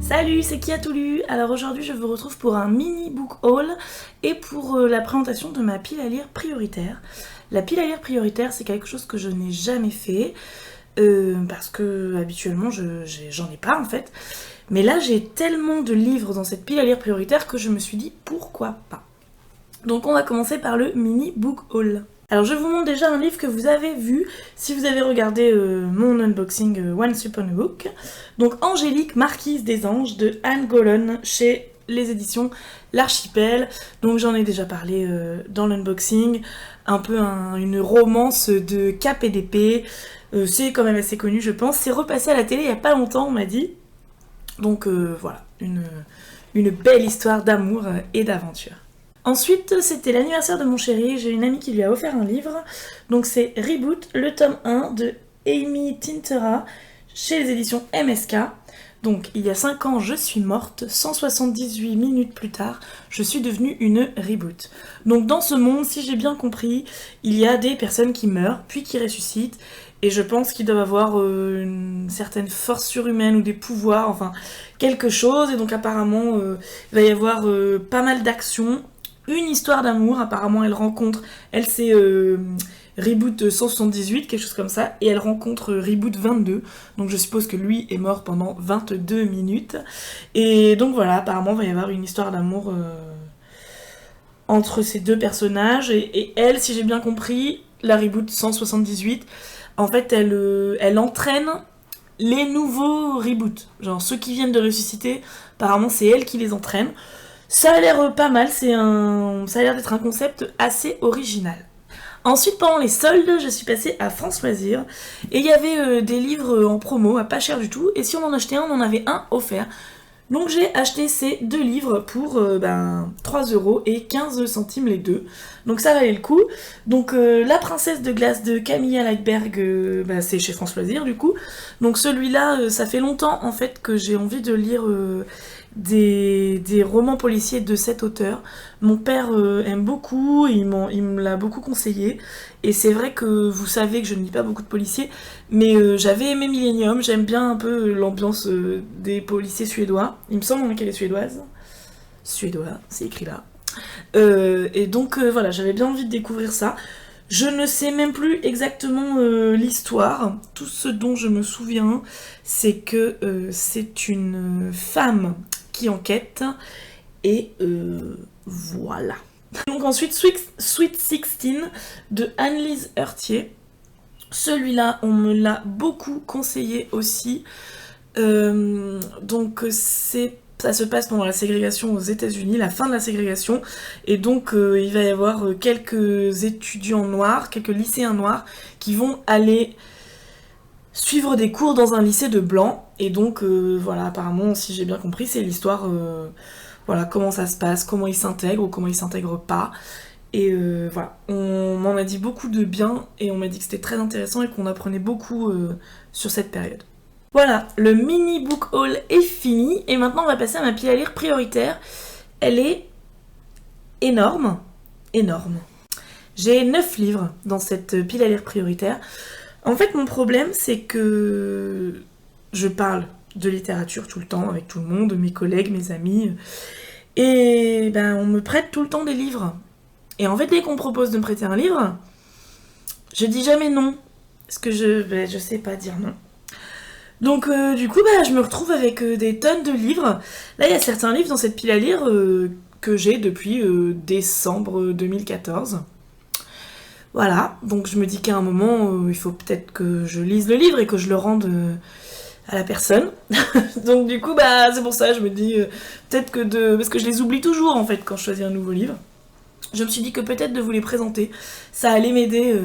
Salut, c'est Qui a tout lu. Alors aujourd'hui je vous retrouve pour un mini book haul et pour la présentation de ma pile à lire prioritaire. La pile à lire prioritaire, c'est quelque chose que je n'ai jamais fait parce que habituellement j'en ai pas en fait. Mais là j'ai tellement de livres dans cette pile à lire prioritaire que je me suis dit pourquoi pas. Donc on va commencer par le mini book haul. Alors je vous montre déjà un livre que vous avez vu si vous avez regardé mon unboxing Once Upon a Book. Donc Angélique, Marquise des Anges de Anne Golan chez les éditions L'Archipel. Donc j'en ai déjà parlé dans l'unboxing. Un peu une romance de Cap et d'épée. C'est quand même assez connu je pense. C'est repassé à la télé il n'y a pas longtemps on m'a dit. Donc voilà, une belle histoire d'amour et d'aventure. Ensuite, c'était l'anniversaire de mon chéri, j'ai une amie qui lui a offert un livre. Donc c'est Reboot, le tome 1 de Amy Tintera chez les éditions MSK. Donc il y a 5 ans, je suis morte, 178 minutes plus tard, je suis devenue une reboot. Donc dans ce monde, si j'ai bien compris, il y a des personnes qui meurent, puis qui ressuscitent. Et je pense qu'ils doivent avoir une certaine force surhumaine ou des pouvoirs, enfin quelque chose. Et donc apparemment, il va y avoir pas mal d'actions. Une histoire d'amour, apparemment elle c'est Reboot 178, quelque chose comme ça, et elle rencontre Reboot 22, donc je suppose que lui est mort pendant 22 minutes, et donc voilà, apparemment il va y avoir une histoire d'amour entre ces deux personnages, et elle, si j'ai bien compris, la Reboot 178, en fait elle entraîne les nouveaux reboots, genre ceux qui viennent de ressusciter, apparemment c'est elle qui les entraîne. Ça a l'air pas mal, ça a l'air d'être un concept assez original. Ensuite, pendant les soldes, je suis passée à France Loisirs et il y avait des livres en promo à pas cher du tout. Et si on en achetait un, on en avait un offert. Donc j'ai acheté ces deux livres pour 3€ et 15 centimes les deux. Donc ça valait le coup. Donc La Princesse de glace de Camilla Lightberg, c'est chez France Loisirs du coup. Donc celui-là, ça fait longtemps en fait que j'ai envie de lire des romans policiers de cet auteur. Mon père aime beaucoup, il me l'a beaucoup conseillé. Et c'est vrai que vous savez que je ne lis pas beaucoup de policiers, mais j'avais aimé Millennium, j'aime bien un peu l'ambiance des policiers suédois. Il me semble qu'elle est suédoise. Suédois, c'est écrit là. Et donc voilà, j'avais bien envie de découvrir ça. Je ne sais même plus exactement l'histoire. Tout ce dont je me souviens, c'est que c'est une femme qui enquête. Et voilà. Donc ensuite, Sweet 16 de Anne-Lise Heurtier. Celui-là, on me l'a beaucoup conseillé aussi. Donc ça se passe pendant la ségrégation aux États-Unis, la fin de la ségrégation, et donc il va y avoir quelques étudiants noirs, quelques lycéens noirs qui vont aller suivre des cours dans un lycée de blancs, et donc voilà, apparemment, si j'ai bien compris, c'est l'histoire, voilà, comment ça se passe, comment ils s'intègrent ou comment ils s'intègrent pas, et voilà, on m'en a dit beaucoup de bien, et on m'a dit que c'était très intéressant et qu'on apprenait beaucoup sur cette période. Voilà, le mini book haul est fini et maintenant on va passer à ma pile à lire prioritaire. Elle est énorme, énorme. J'ai 9 livres dans cette pile à lire prioritaire. En fait mon problème c'est que je parle de littérature tout le temps avec tout le monde, mes collègues, mes amis. Et on me prête tout le temps des livres. Et en fait dès qu'on me propose de me prêter un livre, je dis jamais non. Parce que je sais pas dire non. Donc du coup je me retrouve avec des tonnes de livres. Là il y a certains livres dans cette pile à lire que j'ai depuis décembre 2014. Voilà, donc je me dis qu'à un moment il faut peut-être que je lise le livre et que je le rende à la personne. Donc du coup c'est pour ça je me dis peut-être que parce que je les oublie toujours en fait quand je choisis un nouveau livre. Je me suis dit que peut-être de vous les présenter, ça allait m'aider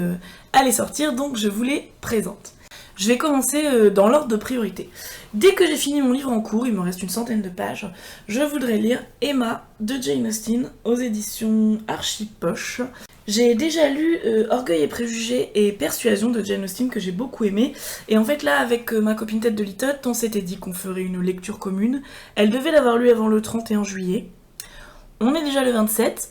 à les sortir, donc je vous les présente. Je vais commencer dans l'ordre de priorité. Dès que j'ai fini mon livre en cours, il me reste une centaine de pages, je voudrais lire Emma de Jane Austen aux éditions Archipoche. J'ai déjà lu Orgueil et préjugés et Persuasion de Jane Austen que j'ai beaucoup aimé. Et en fait là, avec ma copine Tête de Litote, on s'était dit qu'on ferait une lecture commune. Elle devait l'avoir lu avant le 31 juillet. On est déjà le 27,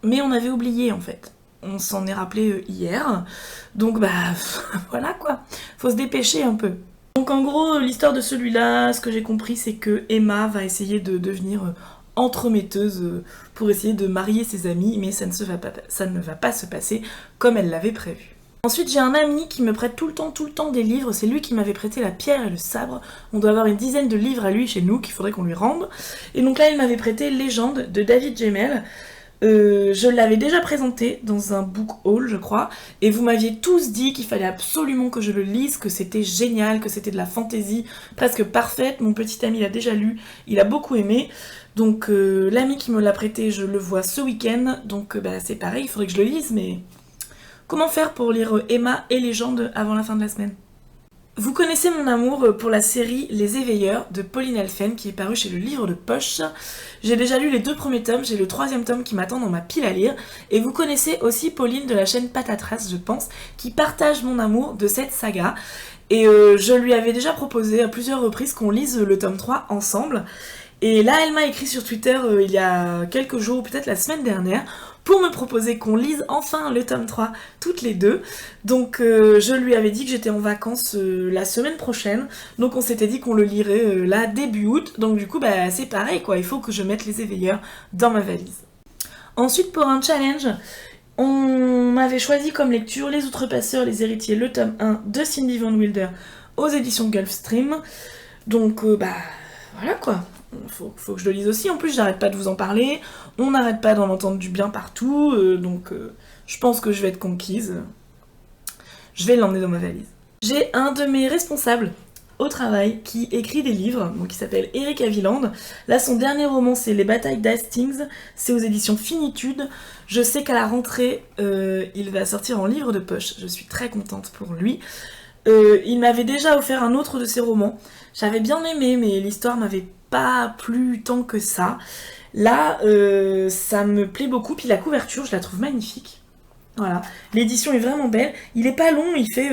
mais on avait oublié en fait. On s'en est rappelé hier. Donc voilà quoi, faut se dépêcher un peu. Donc Donc en gros, l'histoire de celui-là, ce que j'ai compris, c'est que Emma va essayer de devenir entremetteuse pour essayer de marier ses amis, mais ça ne va pas se passer comme elle l'avait prévu. Ensuite, j'ai un ami qui me prête tout le temps des livres. C'est lui qui m'avait prêté La Pierre et le Sabre. On doit avoir une dizaine de livres à lui chez nous qu'il faudrait qu'on lui rende. Et donc là, il m'avait prêté Légende de David Gemmell. Je l'avais déjà présenté dans un book haul, je crois, et vous m'aviez tous dit qu'il fallait absolument que je le lise, que c'était génial, que c'était de la fantaisie presque parfaite. Mon petit ami l'a déjà lu, il a beaucoup aimé. Donc l'ami qui me l'a prêté, je le vois ce week-end, donc c'est pareil, il faudrait que je le lise, mais comment faire pour lire Emma et Légende avant la fin de la semaine? Vous connaissez mon amour pour la série Les Éveilleurs de Pauline Elfen qui est parue chez le Livre de Poche. J'ai déjà lu les 2 premiers tomes, j'ai le 3e tome qui m'attend dans ma pile à lire. Et vous connaissez aussi Pauline de la chaîne Patatras, je pense, qui partage mon amour de cette saga. Et je lui avais déjà proposé à plusieurs reprises qu'on lise le tome 3 ensemble. Et là, elle m'a écrit sur Twitter il y a quelques jours, peut-être la semaine dernière, pour me proposer qu'on lise enfin le tome 3 toutes les deux. Donc je lui avais dit que j'étais en vacances la semaine prochaine, donc on s'était dit qu'on le lirait là début août, donc du coup c'est pareil quoi, il faut que je mette Les Éveilleurs dans ma valise. Ensuite pour un challenge, on m'avait choisi comme lecture Les Outrepasseurs, les Héritiers, le tome 1 de Cindy Van Wilder aux éditions Gulfstream, donc voilà quoi. Faut que je le lise aussi, en plus j'arrête pas de vous en parler, on n'arrête pas d'en entendre du bien partout, donc je pense que je vais être conquise. Je vais l'emmener dans ma valise. J'ai un de mes responsables au travail qui écrit des livres, donc qui s'appelle Eric Aviland. Là son dernier roman c'est Les Batailles d'Hastings, c'est aux éditions Finitude. Je sais qu'à la rentrée il va sortir en livre de poche, je suis très contente pour lui. Il m'avait déjà offert un autre de ses romans, j'avais bien aimé mais l'histoire m'avait pas plus tant que ça. Là, ça me plaît beaucoup, puis la couverture, je la trouve magnifique. Voilà, l'édition est vraiment belle. Il est pas long, il fait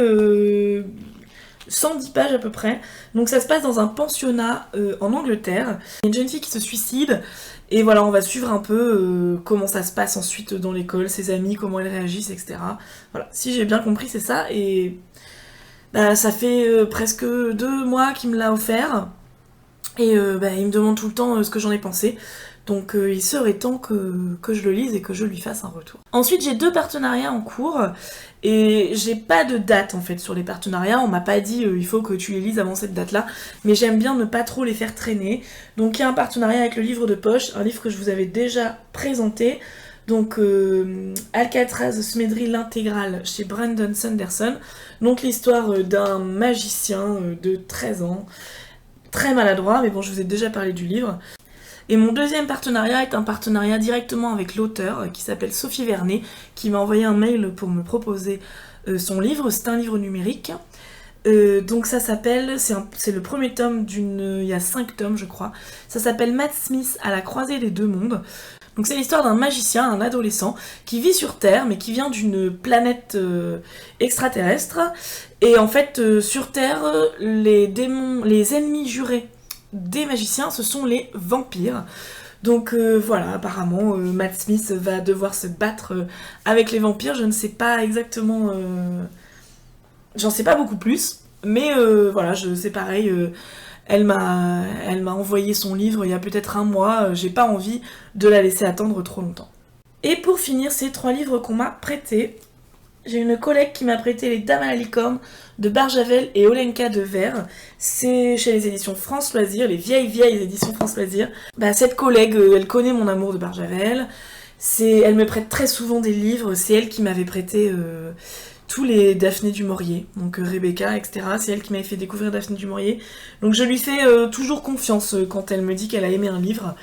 110 pages à peu près. Donc ça se passe dans un pensionnat en Angleterre. Il y a une jeune fille qui se suicide. Et voilà, on va suivre un peu comment ça se passe ensuite dans l'école, ses amis, comment elles réagissent, etc. Voilà, si j'ai bien compris, c'est ça. Et ça fait presque 2 mois qu'il me l'a offert. Et il me demande tout le temps ce que j'en ai pensé. Donc il serait temps que je le lise et que je lui fasse un retour. Ensuite j'ai 2 partenariats en cours. Et j'ai pas de date en fait sur les partenariats. On m'a pas dit il faut que tu les lises avant cette date là. Mais j'aime bien ne pas trop les faire traîner. Donc il y a un partenariat avec le Livre de Poche. Un livre que je vous avais déjà présenté. Donc Alcatraz Smedry l'intégrale chez Brandon Sanderson. Donc l'histoire d'un magicien de 13 ans. Très maladroit, mais bon, je vous ai déjà parlé du livre. Et mon deuxième partenariat est un partenariat directement avec l'auteur qui s'appelle Sophie Vernet, qui m'a envoyé un mail pour me proposer son livre. C'est un livre numérique. Donc ça s'appelle, c'est le premier tome il y a 5 tomes je crois. Ça s'appelle Matt Smith à la croisée des 2 mondes. Donc c'est l'histoire d'un magicien, un adolescent, qui vit sur Terre, mais qui vient d'une planète extraterrestre. Et en fait, sur Terre, les ennemis jurés des magiciens, ce sont les vampires. Donc voilà, apparemment, Matt Smith va devoir se battre avec les vampires. Je ne sais pas exactement... J'en sais pas beaucoup plus, mais voilà, c'est pareil... Elle m'a envoyé son livre il y a peut-être un mois, j'ai pas envie de la laisser attendre trop longtemps. Et pour finir, ces 3 livres qu'on m'a prêtés, j'ai une collègue qui m'a prêté Les Dames à la licorne de Barjavel et Olenka de Vers. C'est chez les éditions France Loisirs, les vieilles éditions France Loisirs. Cette collègue, elle connaît mon amour de Barjavel. Elle me prête très souvent des livres, c'est elle qui m'avait prêté... tous les Daphné du Maurier, donc Rebecca, etc. C'est elle qui m'avait fait découvrir Daphné du Maurier. Donc je lui fais toujours confiance quand elle me dit qu'elle a aimé un livre.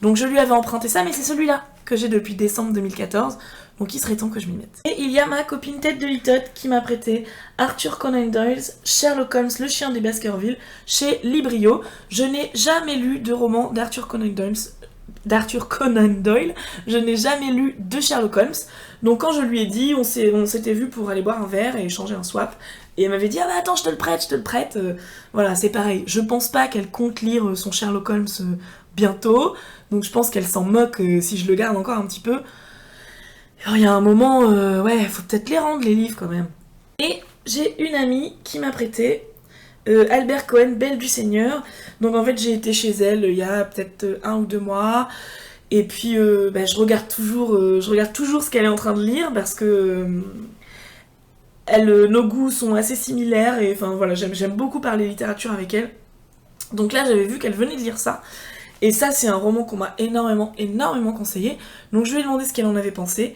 Donc je lui avais emprunté ça, mais c'est celui-là que j'ai depuis décembre 2014. Donc il serait temps que je m'y mette. Et il y a ma copine Tête de Litote qui m'a prêté Arthur Conan Doyle's Sherlock Holmes, le chien des Baskerville, chez Librio. Je n'ai jamais lu de roman d'Arthur Conan Doyle, je n'ai jamais lu de Sherlock Holmes. Donc quand je lui ai dit, on s'était vu pour aller boire un verre et échanger un swap. Et elle m'avait dit, attends, je te le prête. Voilà, c'est pareil. Je pense pas qu'elle compte lire son Sherlock Holmes bientôt. Donc je pense qu'elle s'en moque si je le garde encore un petit peu. Alors, il y a un moment, faut peut-être les rendre les livres quand même. Et j'ai une amie qui m'a prêté Albert Cohen, Belle du Seigneur. Donc en fait j'ai été chez elle il y a peut-être 1 ou 2 mois. Et puis je regarde toujours ce qu'elle est en train de lire parce que nos goûts sont assez similaires et enfin voilà, j'aime beaucoup parler littérature avec elle. Donc là j'avais vu qu'elle venait de lire ça. Et ça c'est un roman qu'on m'a énormément conseillé. Donc je lui ai demandé ce qu'elle en avait pensé.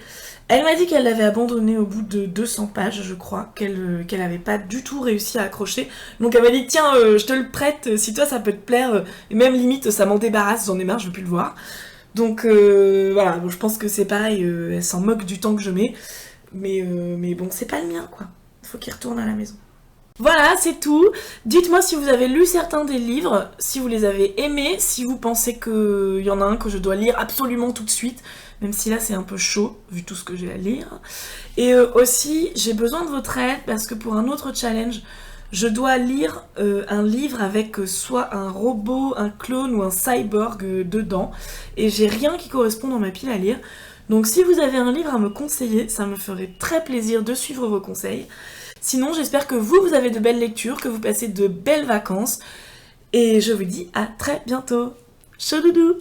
Elle m'a dit qu'elle l'avait abandonné au bout de 200 pages, je crois, qu'elle avait pas du tout réussi à accrocher. Donc elle m'a dit tiens, je te le prête, si toi ça peut te plaire, et même limite ça m'en débarrasse, j'en ai marre, je veux plus le voir. Donc voilà, bon, je pense que c'est pareil, elle s'en moque du temps que je mets, mais bon, c'est pas le mien quoi, faut qu'il retourne à la maison. Voilà, c'est tout. Dites-moi si vous avez lu certains des livres, si vous les avez aimés, si vous pensez qu'il y en a un que je dois lire absolument tout de suite, même si là c'est un peu chaud, vu tout ce que j'ai à lire. Et aussi, j'ai besoin de votre aide, parce que pour un autre challenge, je dois lire un livre avec soit un robot, un clone ou un cyborg dedans, et j'ai rien qui correspond dans ma pile à lire. Donc si vous avez un livre à me conseiller, ça me ferait très plaisir de suivre vos conseils. Sinon, j'espère que vous avez de belles lectures, que vous passez de belles vacances. Et je vous dis à très bientôt. Ciao doudou!